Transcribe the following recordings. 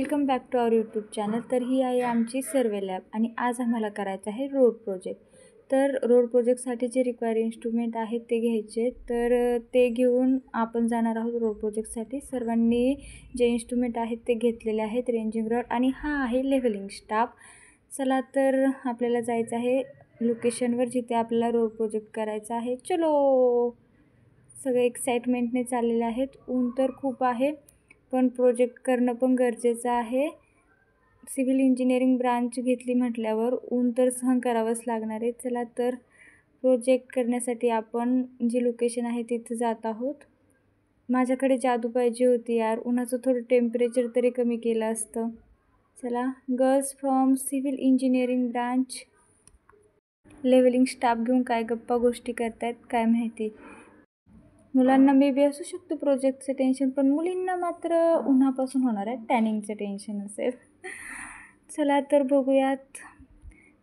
Welcome back to our YouTube channel. तर ही आहे आमची सर्वे लॅब आणि आज आम्हाला करायचं आहे रोड प्रोजेक्ट. तर रोड प्रोजेक्टसाठी जे रिक्वायर इन्स्ट्रुमेंट आहेत ते घ्यायचे. तर ते घेऊन आपण जाणार आहोत रोड प्रोजेक्टसाठी. सर्वांनी जे इन्स्ट्रुमेंट आहेत ते घेतलेले आहेत, रेंजिंग रॉड आणि हा आहे लेव्हलिंग स्टाफ. चला तर आपल्याला जायचं आहे लोकेशनवर जिथे आपल्याला रोड प्रोजेक्ट करायचा आहे. चलो, सगळे एक्साइटमेंटने चाललेले आहेत. ऊन तर खूप आहे पण प्रोजेक्ट करणं पण गरजेचं आहे. सिव्हिल इंजिनिअरिंग ब्रांच घेतली म्हटल्यावर ऊन तर सहन करावंच लागणार आहे. चला तर प्रोजेक्ट करण्यासाठी आपण जे लोकेशन आहे तिथं जात आहोत. माझ्याकडे जादू पाहिजे होती यार, उन्हाचं थोडं टेम्परेचर तरी कमी केलं असतं. चला, girls from civil engineering branch levelling staff घेऊन काय गप्पा गोष्टी करतायत काय माहिती. मुलांना मे बी असू शकतं प्रोजेक्टचं टेन्शन, पण मुलींना मात्र उन्हापासून होणार आहे टॅनिंगचं टेन्शन असेल. चला तर बघूयात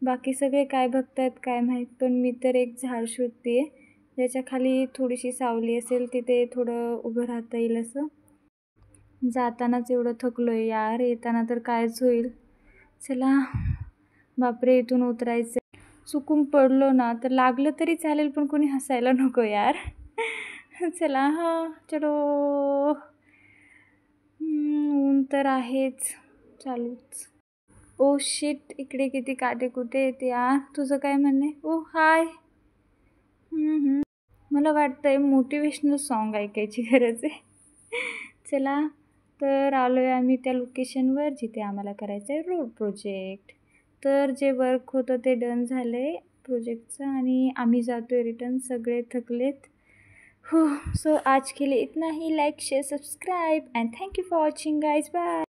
बाकी सगळे काय बघतायत काय माहीत. पण मी तर एक झाड शोधते आहे ज्याच्या खाली थोडीशी सावली असेल, तिथे थोडं उभं राहता येईल असं. जातानाच एवढं थकलो आहे यार, येताना तर कायच होईल. चला बापरे, इथून उतरायचं. चुकून पडलो ना तर लागलं तरी चालेल पण कोणी हसायला नको यार. चला हां चलो. ऊन तर आहेच, चालूच. ओ शिट, इकडे किती काटे कुठे येते यार. तुझं काय म्हणणे? ओ हाय. मला वाटतंय मोटिवेशनल सॉन्ग ऐकायची गरज आहे. चला तर आलो आहे आम्ही त्या लोकेशनवर जिथे आम्हाला करायचं आहे रोड प्रोजेक्ट. तर जे वर्क होतं ते डन झालं आहे प्रोजेक्टचं आणि आम्ही जातो आहे रिटर्न. सगळे थकलेत. सो आज के लिए इतना ही. Like share subscribe and thank you for watching guys. Bye.